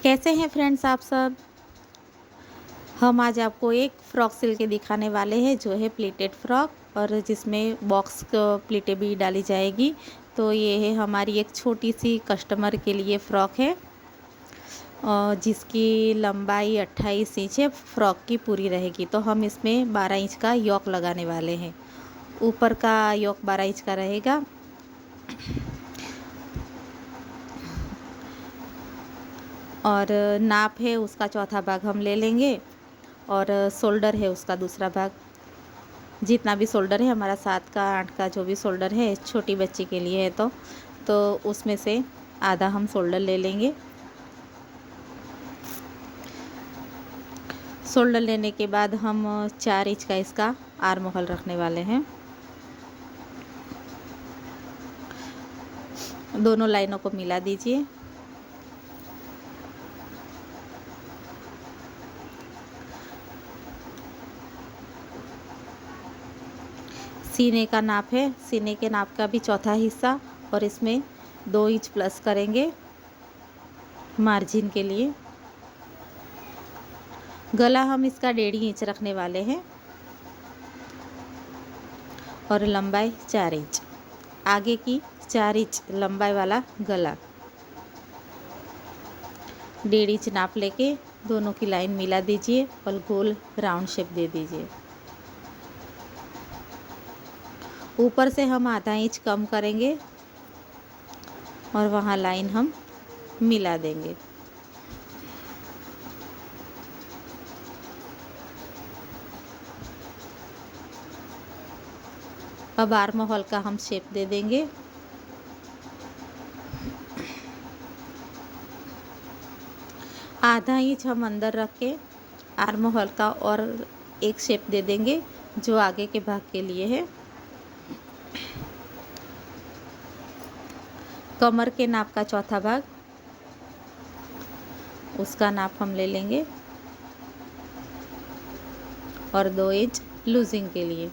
कैसे हैं फ्रेंड्स आप सब। हम आज आपको एक फ़्रॉक सिल के दिखाने वाले हैं जो है प्लीटेड फ़्रॉक, और जिसमें बॉक्स प्लीटें भी डाली जाएगी। तो ये है हमारी एक छोटी सी कस्टमर के लिए फ़्रॉक है, जिसकी लंबाई 28 इंच है, फ़्रॉक की पूरी रहेगी। तो हम इसमें 12 इंच का योक लगाने वाले हैं। ऊपर का योक 12 इंच का रहेगा, और नाप है उसका चौथा भाग हम ले लेंगे, और शोल्डर है उसका दूसरा भाग। जितना भी शोल्डर है हमारा 7 का 8 का जो भी शोल्डर है छोटी बच्ची के लिए है, तो उसमें से आधा हम शोल्डर ले लेंगे। शोल्डर लेने के बाद हम 4 इंच का इसका आर्म होल रखने वाले हैं। दोनों लाइनों को मिला दीजिए। सीने का नाप है, सीने के नाप का भी चौथा हिस्सा, और इसमें 2 इंच प्लस करेंगे मार्जिन के लिए। गला हम इसका 1.5 इंच रखने वाले हैं, और लंबाई 4 इंच। आगे की 4 इंच लंबाई वाला गला, 1.5 इंच नाप लेके दोनों की लाइन मिला दीजिए और गोल राउंड शेप दे दीजिए। ऊपर से हम आधा इंच कम करेंगे और वहाँ लाइन हम मिला देंगे। अब आर्म होल का हम शेप दे देंगे। आधा इंच हम अंदर रख के आर्म होल का और एक शेप दे देंगे जो आगे के भाग के लिए है। कमर के नाप का चौथा भाग, उसका नाप हम ले लेंगे, और 2 इंच लूजिंग के लिए।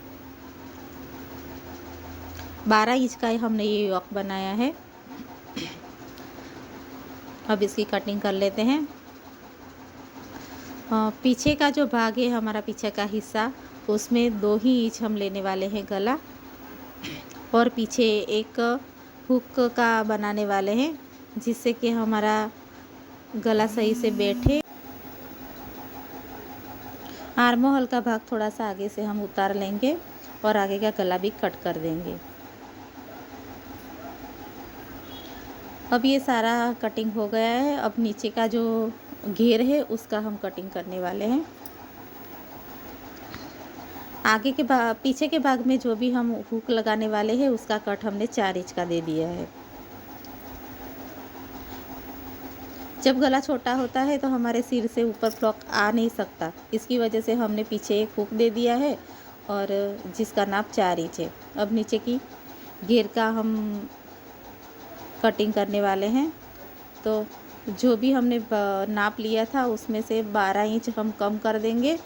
12 इंच का हमने ये योक बनाया है। अब इसकी कटिंग कर लेते हैं। पीछे का जो भाग है हमारा, पीछे का हिस्सा, उसमें 2 ही इंच हम लेने वाले हैं गला, और पीछे एक हुक का बनाने वाले हैं जिससे कि हमारा गला सही से बैठे। आर्म होल का भाग थोड़ा सा आगे से हम उतार लेंगे और आगे का गला भी कट कर देंगे। अब ये सारा कटिंग हो गया है। अब नीचे का जो घेर है उसका हम कटिंग करने वाले हैं। आगे के पीछे के भाग में जो भी हम हुक लगाने वाले हैं उसका कट हमने 4 इंच का दे दिया है। जब गला छोटा होता है तो हमारे सिर से ऊपर फ्रॉक आ नहीं सकता, इसकी वजह से हमने पीछे एक हुक दे दिया है, और जिसका नाप 4 इंच है। अब नीचे की घेर का हम कटिंग करने वाले हैं। तो जो भी हमने नाप लिया था उसमें से 12 इंच हम कम कर देंगे,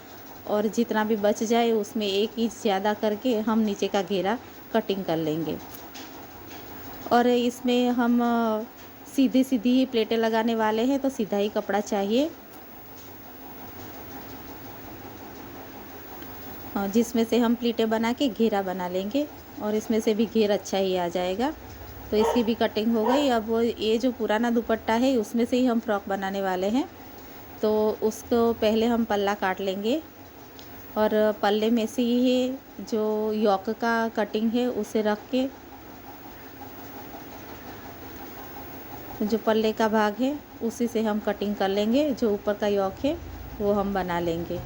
और जितना भी बच जाए उसमें 1 इंच ज़्यादा करके हम नीचे का घेरा कटिंग कर लेंगे। और इसमें हम सीधी सीधी ही प्लेटें लगाने वाले हैं, तो सीधा ही कपड़ा चाहिए, जिसमें से हम प्लेटें बना के घेरा बना लेंगे, और इसमें से भी घेर अच्छा ही आ जाएगा। तो इसकी भी कटिंग हो गई। अब वो ये जो पुराना दुपट्टा है उसमें से ही हम फ्रॉक बनाने वाले हैं। तो उसको पहले हम पल्ला काट लेंगे, और पल्ले में से ही जो योक का कटिंग है उसे रख के जो पल्ले का भाग है उसी से हम कटिंग कर लेंगे। जो ऊपर का योक है वो हम बना लेंगे।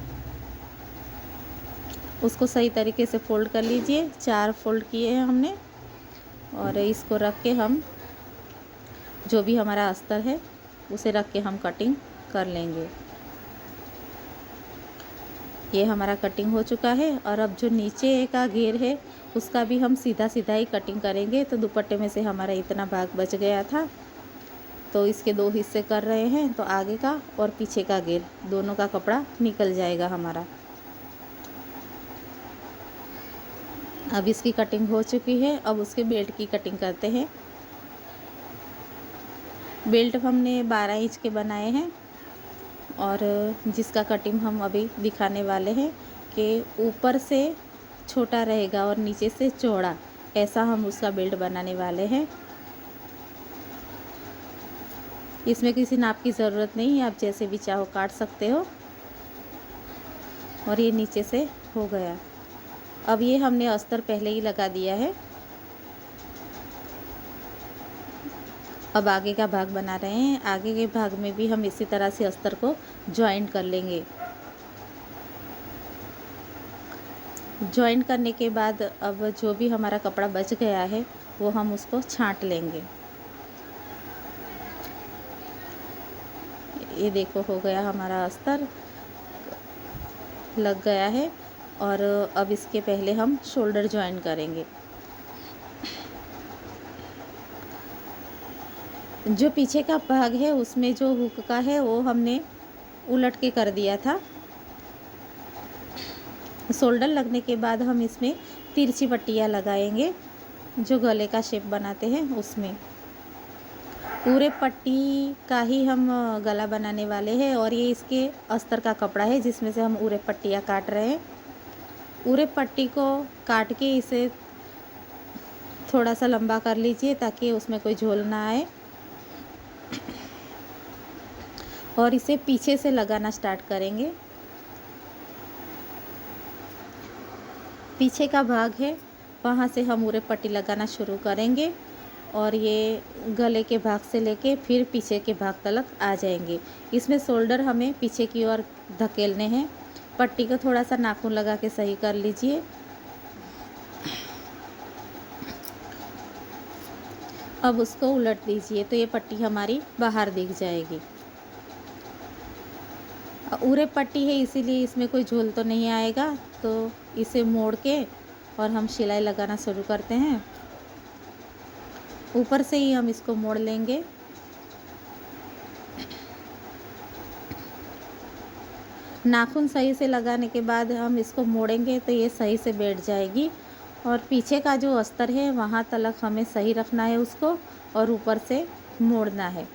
उसको सही तरीके से फोल्ड कर लीजिए। 4 फोल्ड किए हैं हमने, और इसको रख के हम जो भी हमारा अस्तर है उसे रख के हम कटिंग कर लेंगे। ये हमारा कटिंग हो चुका है। और अब जो नीचे का घेर है उसका भी हम सीधा सीधा ही कटिंग करेंगे। तो दुपट्टे में से हमारा इतना भाग बच गया था, तो इसके 2 हिस्से कर रहे हैं। तो आगे का और पीछे का घेर दोनों का कपड़ा निकल जाएगा हमारा। अब इसकी कटिंग हो चुकी है। अब उसके बेल्ट की कटिंग करते हैं। बेल्ट हमने 12 इंच के बनाए हैं, और जिसका कटिंग हम अभी दिखाने वाले हैं कि ऊपर से छोटा रहेगा और नीचे से चौड़ा, ऐसा हम उसका बेल्ट बनाने वाले हैं। इसमें किसी नाप की ज़रूरत नहीं है, आप जैसे भी चाहो काट सकते हो। और ये नीचे से हो गया। अब ये हमने अस्तर पहले ही लगा दिया है। अब आगे का भाग बना रहे हैं। आगे के भाग में भी हम इसी तरह से अस्तर को जॉइंट कर लेंगे। जॉइंट करने के बाद अब जो भी हमारा कपड़ा बच गया है वो हम उसको छांट लेंगे। ये देखो हो गया हमारा अस्तर, लग गया है। और अब इसके पहले हम शोल्डर जॉइन करेंगे। जो पीछे का भाग है उसमें जो हुक का है वो हमने उलट के कर दिया था। शोल्डर लगने के बाद हम इसमें तिरछी पट्टियाँ लगाएंगे, जो गले का शेप बनाते हैं उसमें। पूरे पट्टी का ही हम गला बनाने वाले हैं। और ये इसके अस्तर का कपड़ा है जिसमें से हम पूरे पट्टियाँ काट रहे हैं। पूरे पट्टी को काट के इसे थोड़ा सा लंबा कर लीजिए ताकि उसमें कोई झोल ना आए। और इसे पीछे से लगाना स्टार्ट करेंगे। पीछे का भाग है वहाँ से हम पूरे पट्टी लगाना शुरू करेंगे और ये गले के भाग से लेके फिर पीछे के भाग तक आ जाएंगे। इसमें शोल्डर हमें पीछे की ओर धकेलने हैं। पट्टी को थोड़ा सा नाखून लगा के सही कर लीजिए। अब उसको उलट दीजिए तो ये पट्टी हमारी बाहर दिख जाएगी। उरे पट्टी है इसीलिए इसमें कोई झोल तो नहीं आएगा। तो इसे मोड़ के और हम सिलाई लगाना शुरू करते हैं। ऊपर से ही हम इसको मोड़ लेंगे। नाखून सही से लगाने के बाद हम इसको मोड़ेंगे तो ये सही से बैठ जाएगी। और पीछे का जो अस्तर है वहाँ तलक हमें सही रखना है उसको और ऊपर से मोड़ना है।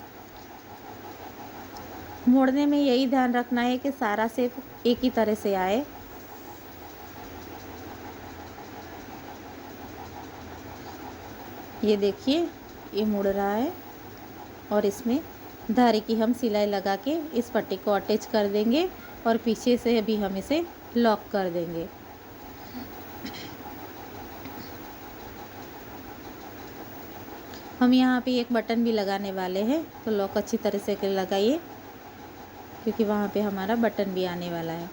मोड़ने में यही ध्यान रखना है कि सारा शेप एक ही तरह से आए। ये देखिए ये मुड़ रहा है और इसमें धारे की हम सिलाई लगा के इस पट्टी को अटैच कर देंगे और पीछे से भी हम इसे लॉक कर देंगे। हम यहाँ पे एक बटन भी लगाने वाले हैं तो लॉक अच्छी तरह से लगाइए क्योंकि वहाँ पे हमारा बटन भी आने वाला है।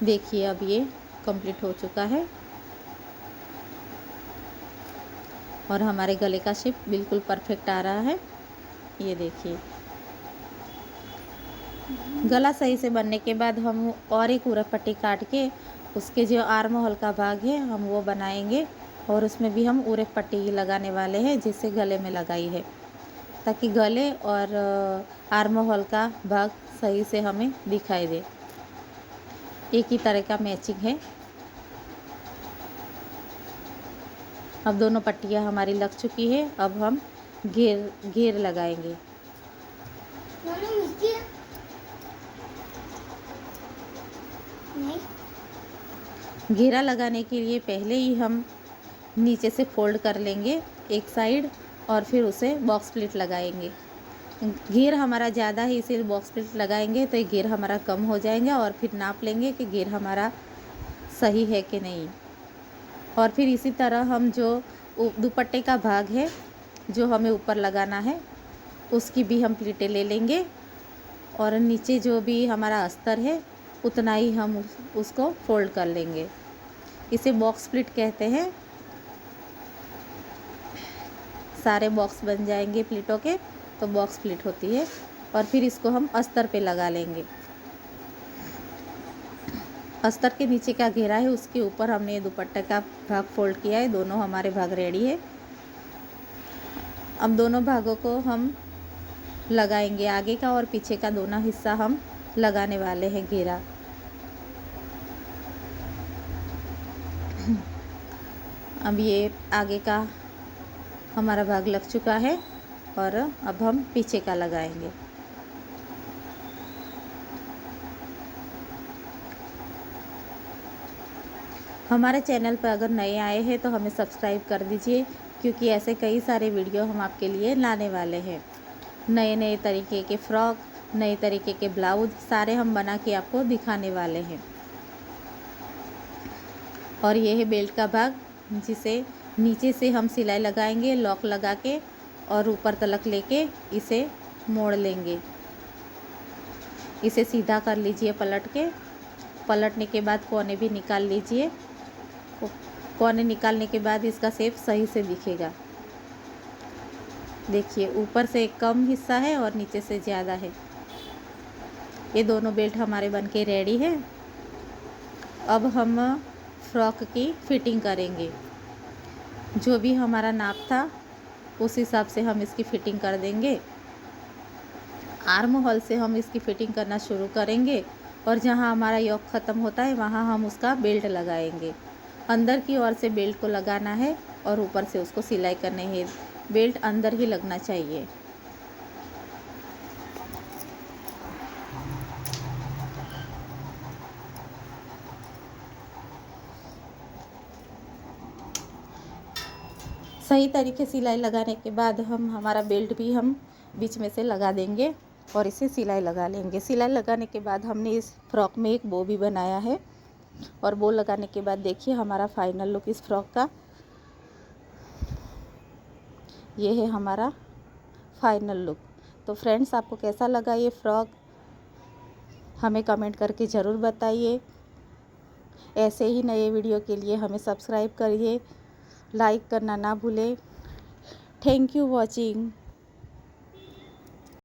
देखिए अब ये कंप्लीट हो चुका है और हमारे गले का शेप बिल्कुल परफेक्ट आ रहा है। ये देखिए गला सही से बनने के बाद हम और एक पूरा पट्टी काट के उसके जो आर्म होल का भाग है हम वो बनाएंगे और उसमें भी हम पूरे पट्टी लगाने वाले हैं जिससे गले में लगाई है, ताकि गले और आर्म होल का भाग सही से हमें दिखाई दे। एक ही तरह का मैचिंग है। अब दोनों पट्टियाँ हमारी लग चुकी है। अब हम घेर लगाएंगे। घेरा लगाने के लिए पहले ही हम नीचे से फोल्ड कर लेंगे एक साइड और फिर उसे बॉक्स प्लीट लगाएंगे। घेर हमारा ज़्यादा है इसीलिए बॉक्स प्लीट लगाएंगे तो ये घेर हमारा कम हो जाएंगे और फिर नाप लेंगे कि घेर हमारा सही है कि नहीं। और फिर इसी तरह हम जो दुपट्टे का भाग है जो हमें ऊपर लगाना है उसकी भी हम प्लीटें ले लेंगे और नीचे जो भी हमारा अस्तर है उतना ही हम उसको फोल्ड कर लेंगे। इसे बॉक्स प्लीट कहते हैं। सारे बॉक्स बन जाएंगे प्लीटों के तो बॉक्स प्लीट होती है। और फिर इसको हम अस्तर पे लगा लेंगे। अस्तर के नीचे का घेरा है उसके ऊपर हमने दुपट्टे का भाग फोल्ड किया है। दोनों हमारे भाग रेडी है। अब दोनों भागों को हम लगाएंगे। आगे का और पीछे का दोनों हिस्सा हम लगाने वाले हैं घेरा। अब ये आगे का हमारा भाग लग चुका है और अब हम पीछे का लगाएंगे। हमारे चैनल पर अगर नए आए हैं तो हमें सब्सक्राइब कर दीजिए, क्योंकि ऐसे कई सारे वीडियो हम आपके लिए लाने वाले हैं। नए नए तरीके के फ्रॉक, नए तरीके के ब्लाउज सारे हम बना के आपको दिखाने वाले हैं। और ये है बेल्ट का भाग, जिसे नीचे से हम सिलाई लगाएंगे लॉक लगा के, और ऊपर तलक लेके इसे मोड़ लेंगे। इसे सीधा कर लीजिए पलट के। पलटने के बाद कोने भी निकाल लीजिए। कोने निकालने के बाद इसका शेप सही से दिखेगा। देखिए ऊपर से कम हिस्सा है और नीचे से ज़्यादा है। ये दोनों बेल्ट हमारे बनके रेडी है। अब हम फ्रॉक की फिटिंग करेंगे। जो भी हमारा नाप था उस हिसाब से हम इसकी फ़िटिंग कर देंगे। आर्म होल से हम इसकी फ़िटिंग करना शुरू करेंगे, और जहां हमारा योक ख़त्म होता है वहां हम उसका बेल्ट लगाएंगे। अंदर की ओर से बेल्ट को लगाना है और ऊपर से उसको सिलाई करनी है। बेल्ट अंदर ही लगना चाहिए। सही तरीके सिलाई लगाने के बाद हम हमारा बेल्ट भी हम बीच में से लगा देंगे और इसे सिलाई लगा लेंगे। सिलाई लगाने के बाद हमने इस फ्रॉक में एक बो भी बनाया है, और बो लगाने के बाद देखिए हमारा फाइनल लुक इस फ्रॉक का ये है हमारा फाइनल लुक। तो फ्रेंड्स, आपको कैसा लगा ये फ्रॉक हमें कमेंट करके ज़रूर बताइए। ऐसे ही नए वीडियो के लिए हमें सब्सक्राइब करिए, लाइक करना ना भूलें। Thank you watching.